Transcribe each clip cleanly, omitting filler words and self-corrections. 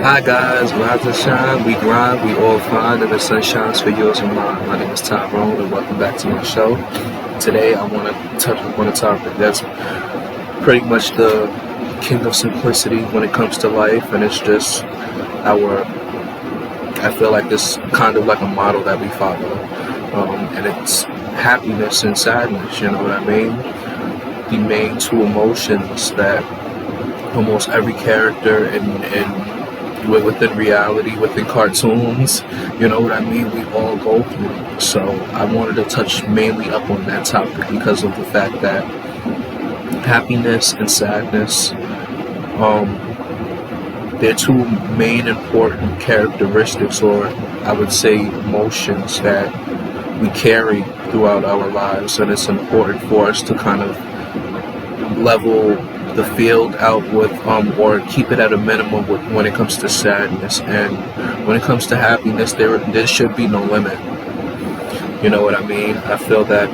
Hi guys, rise and shine. We grind, we all find, and the sun shines for yours and mine. My name is Tyrone, and welcome back to my show. Today, I want to touch on a topic that's pretty much the king of simplicity when it comes to life, and it's just our. I feel like this kind of like a model that we follow, and it's happiness and sadness. You know what I mean? The main two emotions that almost every character within reality, within cartoons, you know what I mean, we all go through. So I wanted to touch mainly up on that topic because of the fact that happiness and sadness, they're two main important characteristics, or I would say emotions, that we carry throughout our lives, and it's important for us to kind of level the field out with or keep it at a minimum when it comes to sadness. And when it comes to happiness, there should be no limit. You know what I mean? I feel that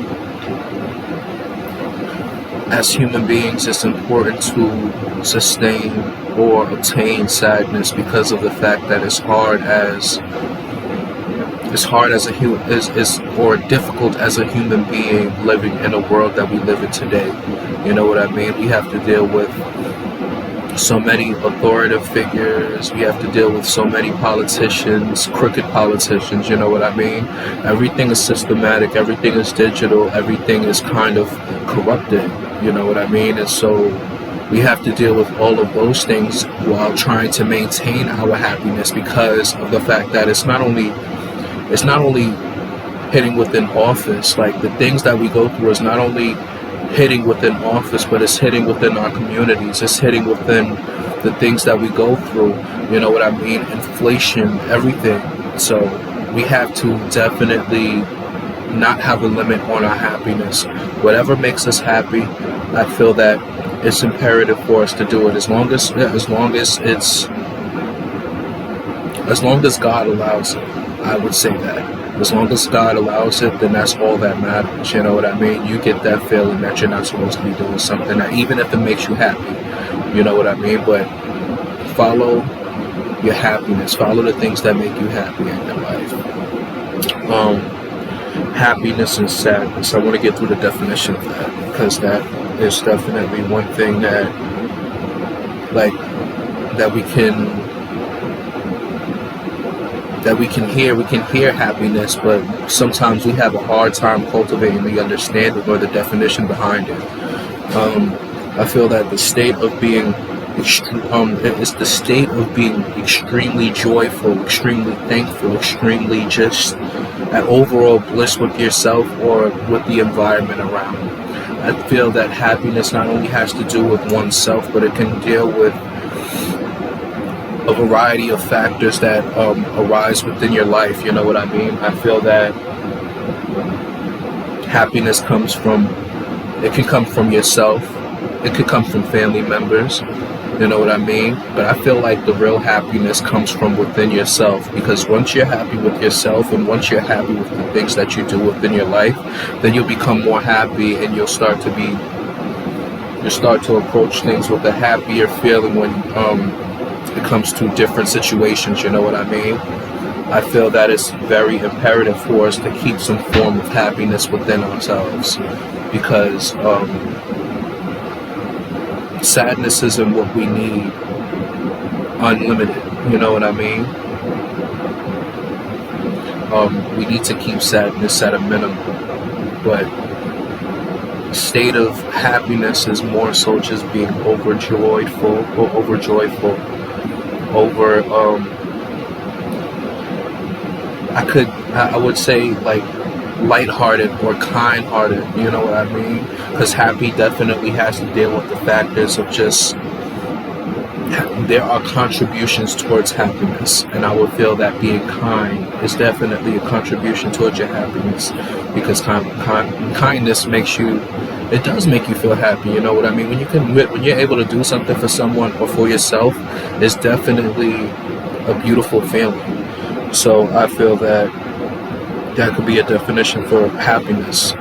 as human beings, it's important to sustain or obtain sadness because of the fact that or difficult as a human being living in a world that we live in today. You know what I mean? We have to deal with so many authoritative figures. We have to deal with so many politicians, crooked politicians. You know what I mean? Everything is systematic. Everything is digital. Everything is kind of corrupted. You know what I mean? And so we have to deal with all of those things while trying to maintain our happiness, because of the fact that it's not only hitting within office. Like, the things that we go through is not only hitting within office, but it's hitting within our communities. It's hitting within the things that we go through. You know what I mean? Inflation, everything. So we have to definitely not have a limit on our happiness. Whatever makes us happy, I feel that it's imperative for us to do it, as long as God allows it. I would say that. As long as God allows it, then that's all that matters. You know what I mean? You get that feeling that you're not supposed to be doing something, that even if it makes you happy. You know what I mean? But follow your happiness. Follow the things that make you happy in your life. Happiness and sadness. I want to get through the definition of that, because that is definitely one thing that we can hear. We can hear happiness, but sometimes we have a hard time cultivating the understanding or the definition behind it. I feel that the state of being it's the state of being extremely joyful, extremely thankful, extremely just at overall bliss with yourself or with the environment around. I feel that happiness not only has to do with oneself, but it can deal with a variety of factors that arise within your life. You know what I mean? I feel that happiness it can come from yourself. It could come from family members. You know what I mean? But I feel like the real happiness comes from within yourself, because once you're happy with yourself, and once you're happy with the things that you do within your life, then you'll become more happy, and you'll start to approach things with a happier feeling when it comes to different situations. You know what I mean? I feel that it's very imperative for us to keep some form of happiness within ourselves, because sadness isn't what we need unlimited. You know what I mean? We need to keep sadness at a minimum, but state of happiness is more so just being overjoyful, over I would say, like, lighthearted or kind-hearted. You know what I mean? Because happy definitely has to deal with the factors of just there are contributions towards happiness, and I would feel that being kind is definitely a contribution towards your happiness, because kindness does make you feel happy. You know what I mean? When you're able to do something for someone or for yourself, it's definitely a beautiful feeling. So I feel that could be a definition for happiness.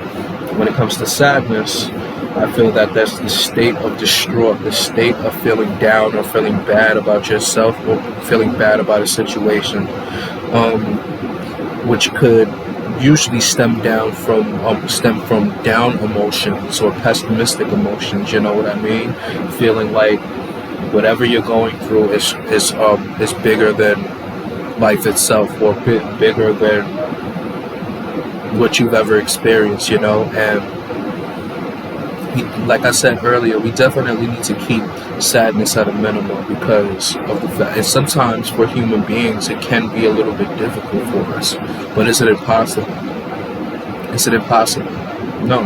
When it comes to sadness, I feel that that's the state of distraught, the state of feeling down or feeling bad about yourself or feeling bad about a situation, um, which could usually stem from down emotions or pessimistic emotions. You know what I mean? Feeling like whatever you're going through is bigger than life itself, or bigger than what you've ever experienced. And like I said earlier, we definitely need to keep sadness at a minimum because of the fact. And sometimes for human beings, it can be a little bit difficult for us. But is it impossible? Is it impossible? No.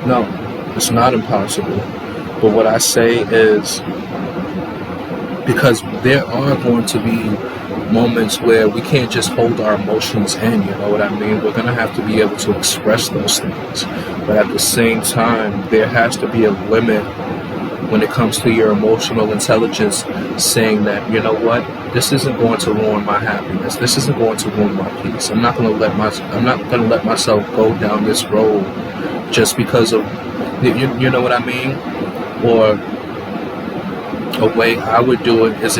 No, it's not impossible. But what I say is, because there are going to be moments where we can't just hold our emotions in, you know what I mean? We're going to have to be able to express those things. But at the same time, there has to be a limit when it comes to your emotional intelligence, saying that, you know what, this isn't going to ruin my happiness. This isn't going to ruin my peace. I'm not going to let myself go down this road just because of, you know what I mean? Or a way I would do it is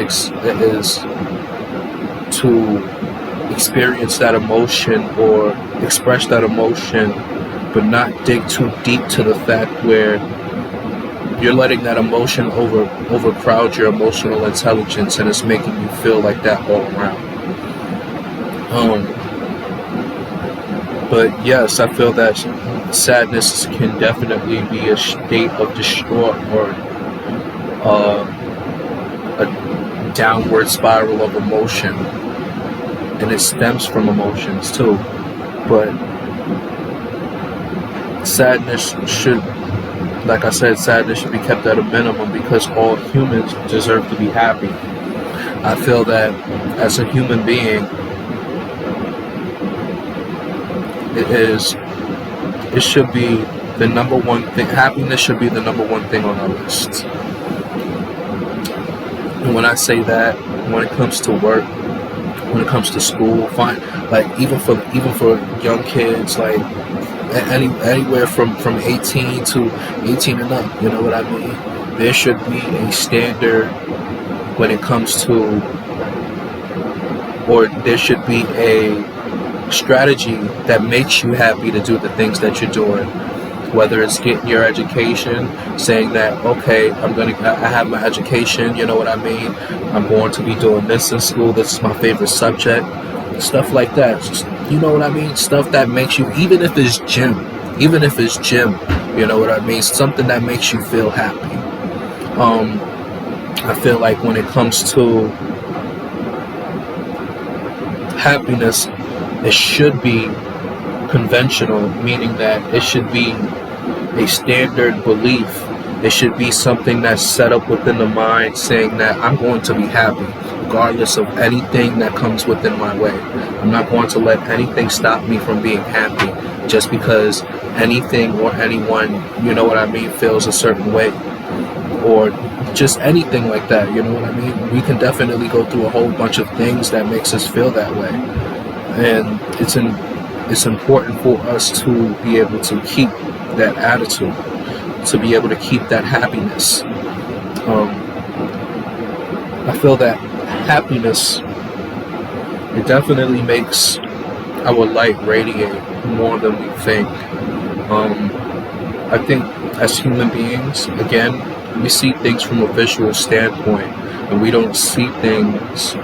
to experience that emotion or express that emotion, but not dig too deep to the fact where you're letting that emotion overcrowd your emotional intelligence, and it's making you feel like that all around. But yes, I feel that sadness can definitely be a state of distraught or a downward spiral of emotion, and it stems from emotions too. But sadness should, like I said, sadness should be kept at a minimum because all humans deserve to be happy. I feel that as a human being, it should be the number one thing. Happiness should be the number one thing on our list. And when I say that, when it comes to work, when it comes to school, fine, like even for young kids, like anywhere from 18 to 18 and up, you know what I mean? There should be a standard when it comes to, or there should be a strategy that makes you happy to do the things that you're doing. Whether it's getting your education, saying that, okay, I have my education, you know what I mean? I'm going to be doing this in school, this is my favorite subject, stuff like that. You know what I mean? Stuff that makes you, even if it's gym, you know what I mean? Something that makes you feel happy. I feel like when it comes to happiness, it should be conventional, meaning that it should be a standard belief. It should be something that's set up within the mind, saying that I'm going to be happy regardless of anything that comes within my way. I'm not going to let anything stop me from being happy just because anything or anyone, you know what I mean, feels a certain way, or just anything like that, you know what I mean? We can definitely go through a whole bunch of things that makes us feel that way. And it's important for us to be able to keep that attitude, to be able to keep that happiness. I feel that happiness, it definitely makes our light radiate more than we think. I think as human beings, again, we see things from a visual standpoint, and we don't see things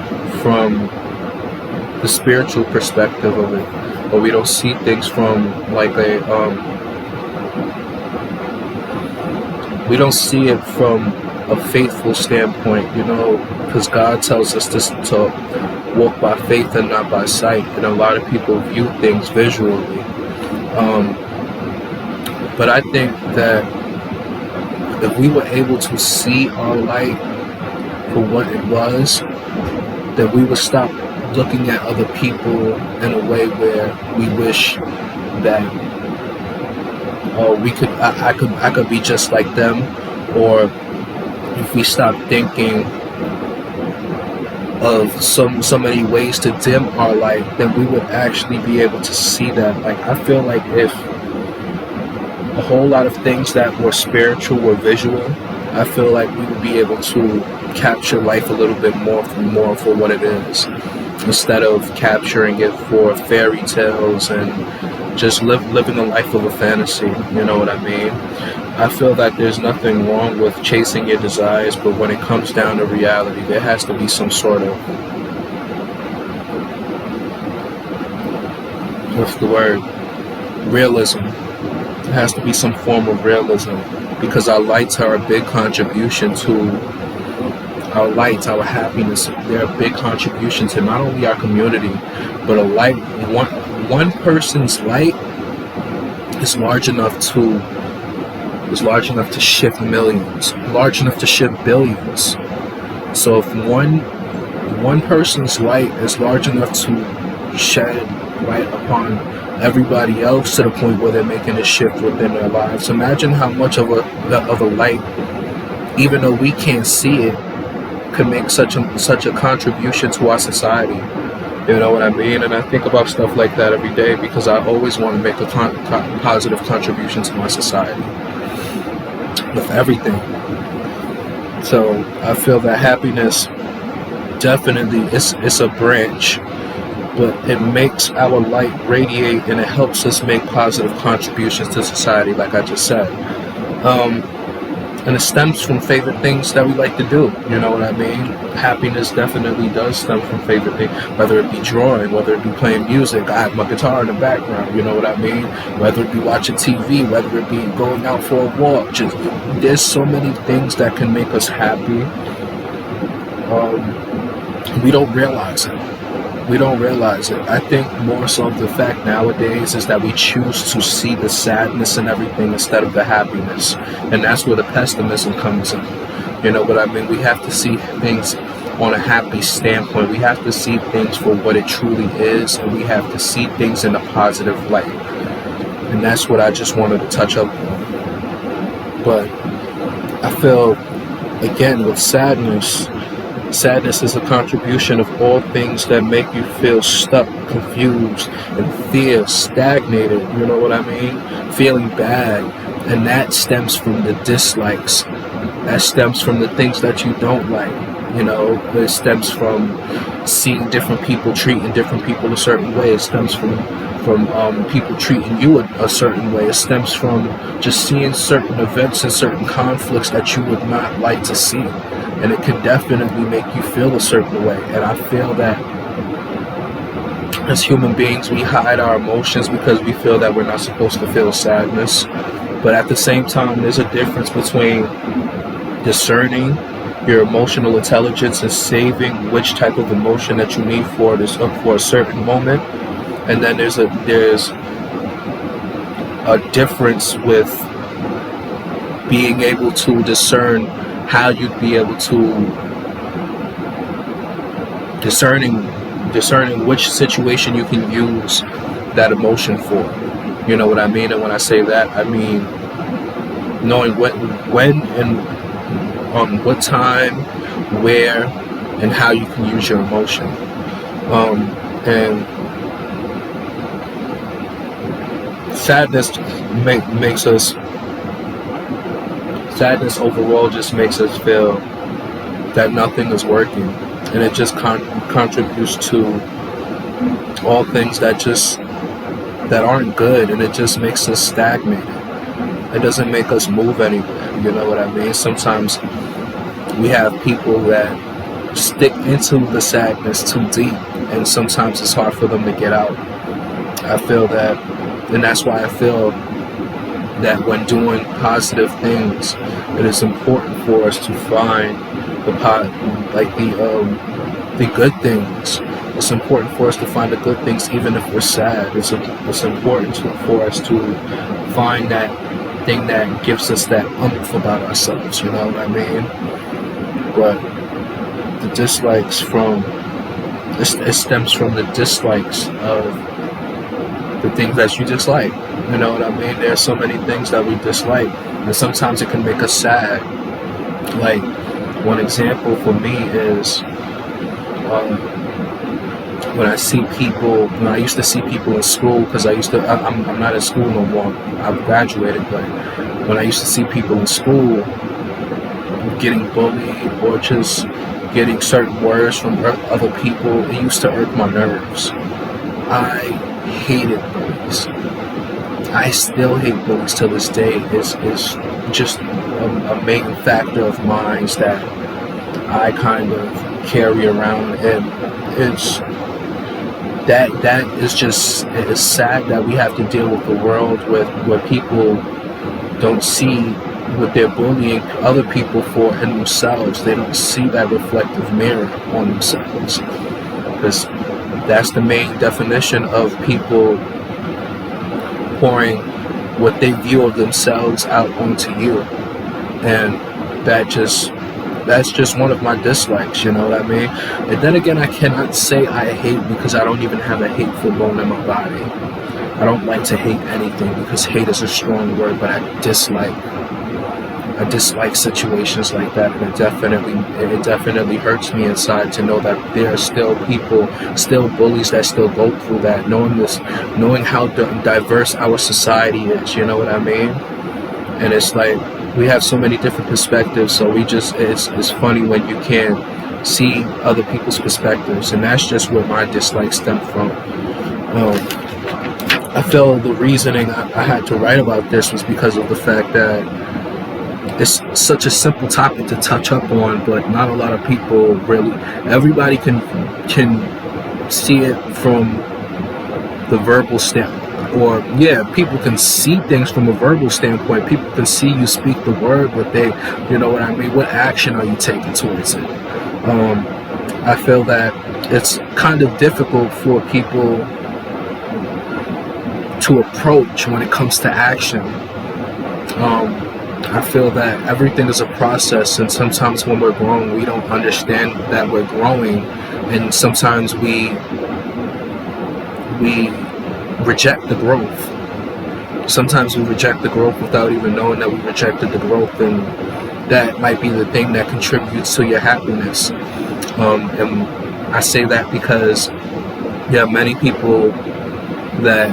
from the spiritual perspective of it, or we don't see things from like we don't see it from a faithful standpoint, you know, because God tells us to walk by faith and not by sight, and a lot of people view things visually. But I think that if we were able to see our light for what it was, then we would stop looking at other people in a way where we wish that I could be just like them, or if we stop thinking of so many ways to dim our light, then we would actually be able to see that. Like, I feel like if a whole lot of things that were spiritual or visual, I feel like we would be able to capture life a little bit more for what it is, instead of capturing it for fairy tales and just living a life of a fantasy. You know what I mean? I feel that there's nothing wrong with chasing your desires, but when it comes down to reality, there has to be some sort of, what's the word? Realism. There has to be some form of realism, because our lights are a big contribution to our lights, our happiness. They're a big contribution to not only our community, but a light. One person's light is large enough to shift millions, large enough to shift billions. So if one person's light is large enough to shed light upon everybody else to the point where they're making a shift within their lives, imagine how much of a light, even though we can't see it, could make such a contribution to our society. You know what I mean? And I think about stuff like that every day, because I always want to make a positive contribution to my society with everything. So I feel that happiness definitely is a branch, but it makes our light radiate, and it helps us make positive contributions to society, like I just said. And it stems from favorite things that we like to do. You know what I mean? Happiness definitely does stem from favorite things, whether it be drawing, whether it be playing music. I have my guitar in the background, you know what I mean? Whether it be watching TV, whether it be going out for a walk. There's so many things that can make us happy. We don't realize it. I think more so the fact nowadays is that we choose to see the sadness and everything instead of the happiness. And that's where the pessimism comes in. You know what I mean? We have to see things on a happy standpoint. We have to see things for what it truly is, and we have to see things in a positive light. And that's what I just wanted to touch up on. But I feel, again, with sadness is a contribution of all things that make you feel stuck, confused, and feel stagnated. You know what I mean? Feeling bad. And that stems from the dislikes. That stems from the things that you don't like. You know, it stems from seeing different people treating different people a certain way. It stems from people treating you a certain way. It stems from just seeing certain events and certain conflicts that you would not like to see. And it can definitely make you feel a certain way. And I feel that as human beings, we hide our emotions because we feel that we're not supposed to feel sadness. But at the same time, there's a difference between discerning your emotional intelligence and saving which type of emotion that you need for a certain moment. And then there's a difference with being able to discern how you'd be able to discerning which situation you can use that emotion for. You know what I mean? And when I say that, I mean knowing when and on what time, where, and how you can use your emotion. And sadness overall just makes us feel that nothing is working, and it just contributes to all things that aren't good, and it just makes us stagnated. It doesn't make us move anywhere. You know what I mean? Sometimes we have people that stick into the sadness too deep, and sometimes it's hard for them to get out. I feel that, and that's why I feel that when doing positive things, it is important for us to find the good things. It's important for us to find the good things even if we're sad. It's important for us to find that thing that gives us that oomph about ourselves, you know what I mean? But the dislikes it stems from the dislikes of the things that you dislike. You know what I mean? There are so many things that we dislike, and sometimes it can make us sad. Like, one example for me is when I see people, when I used to see people in school, because I'm not in school no more, I've graduated, but when I used to see people in school getting bullied or just getting certain words from other people, it used to irk my nerves. I hated bullies. I still hate bullies to this day. It's just a main factor of mine that I kind of carry around, and it's that is just, it's sad that we have to deal with the world with where people don't see what they're bullying other people for in themselves. They don't see that reflective mirror on themselves, because that's the main definition of people pouring what they view of themselves out onto you. And that's just one of my dislikes, you know what I mean? And then again, I cannot say I hate, because I don't even have a hateful bone in my body. I don't like to hate anything, because hate is a strong word, but I dislike situations like that, and it definitely hurts me inside to know that there are still people, still bullies that still go through that, knowing how diverse our society is, you know what I mean? And it's like, we have so many different perspectives, so it's funny when you can see other people's perspectives, and that's just where my dislikes stem from. I feel the reasoning I had to write about this was because of the fact that it's such a simple topic to touch up on, but not a lot of people really. Everybody can see it from the verbal standpoint, or people can see things from a verbal standpoint. People can see you speak the word, but you know what I mean? What action are you taking towards it? I feel that it's kind of difficult for people to approach when it comes to action. I feel that everything is a process, and sometimes when we're growing, we don't understand that we're growing, and sometimes we reject the growth. Sometimes we reject the growth without even knowing that we rejected the growth, and that might be the thing that contributes to your happiness. And I say that because many people that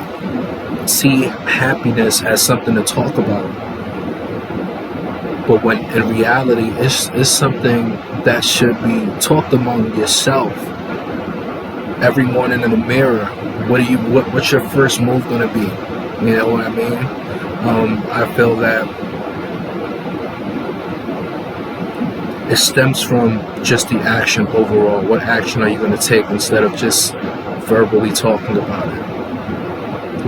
see happiness as something to talk about, but when in reality it's something that should be talked among yourself every morning in the mirror. What's your first move going to be? You know what I mean? I feel that it stems from just the action overall. What action are you going to take instead of just verbally talking about it?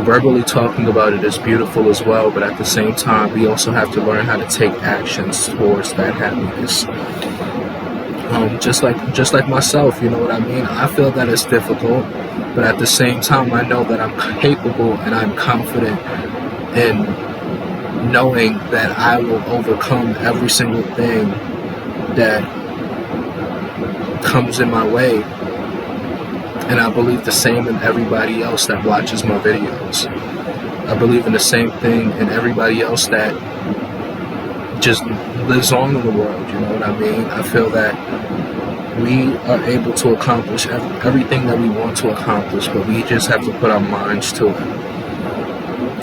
Verbally talking about it is beautiful as well, but at the same time, we also have to learn how to take actions towards that happiness. Just like myself, you know what I mean? I feel that it's difficult, but at the same time, I know that I'm capable and I'm confident in knowing that I will overcome every single thing that comes in my way. And I believe the same in everybody else that watches my videos. I believe in the same thing in everybody else that just lives on in the world, you know what I mean? I feel that we are able to accomplish everything that we want to accomplish, but we just have to put our minds to it.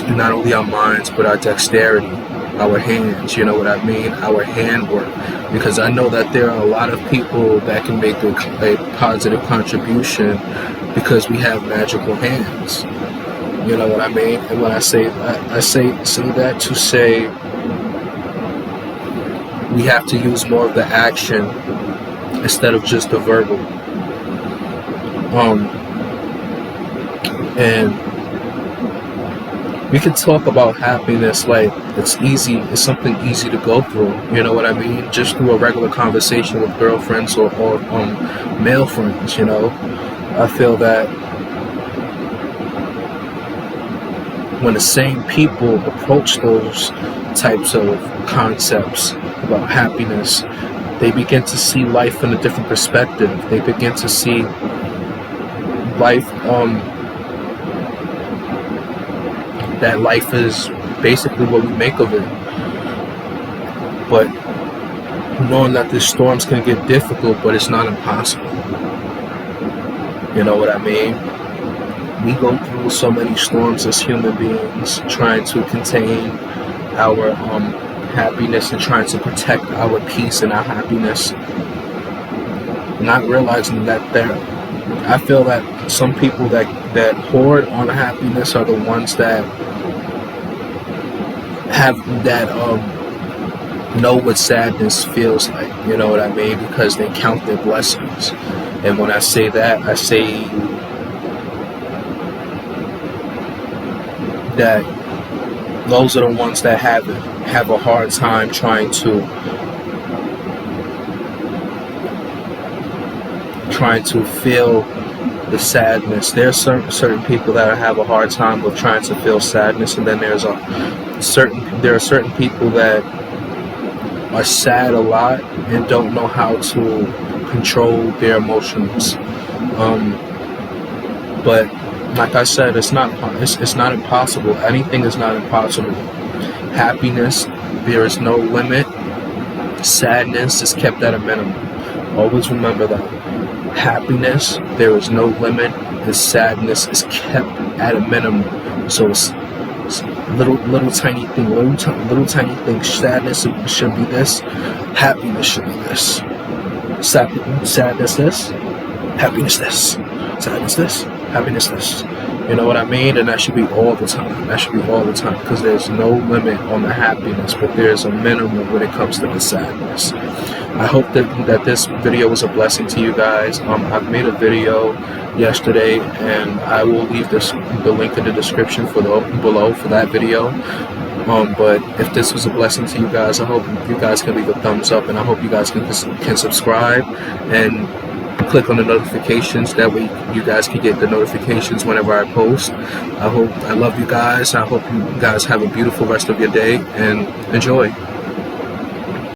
And not only our minds, but our dexterity, our hands, you know what I mean? Our handwork. Because I know that there are a lot of people that can make a positive contribution because we have magical hands. You know what I mean? And when I say that, I say that to say we have to use more of the action instead of just the verbal. And we can talk about happiness like it's easy, it's something easy to go through, you know what I mean? Just through a regular conversation with girlfriends or male friends, you know? I feel that when the same people approach those types of concepts about happiness, they begin to see life in a different perspective. They begin to see life, that life is basically what we make of it. But knowing that the storms can get difficult, but it's not impossible. You know what I mean? We go through so many storms as human beings, trying to contain our happiness and trying to protect our peace and our happiness, not realizing that I feel that some people that hoard on happiness are the ones that know what sadness feels like. You know what I mean? Because they count their blessings. And when I say that, I say that those are the ones that have a hard time trying to feel the sadness. There are certain people that have a hard time with trying to feel sadness, and then there are certain people that are sad a lot and don't know how to control their emotions. But like I said, it's not impossible. Anything is not impossible. Happiness, there is no limit. Sadness is kept at a minimum. Always remember that. Happiness, there is no limit. And sadness is kept at a minimum. So it's little tiny thing. Sadness should be this. Happiness should be this. Sadness this. Happiness this. Sadness this. Happiness this. You know what I mean? And that should be all the time. Because there's no limit on the happiness, but there's a minimum when it comes to the sadness. I hope that this video was a blessing to you guys. I've made a video yesterday, and I will leave the link in the description below for that video. But if this was a blessing to you guys, I hope you guys can leave a thumbs up, and I hope you guys can subscribe and click on the notifications. That way you guys can get the notifications whenever I post. I love you guys. I hope you guys have a beautiful rest of your day, and enjoy.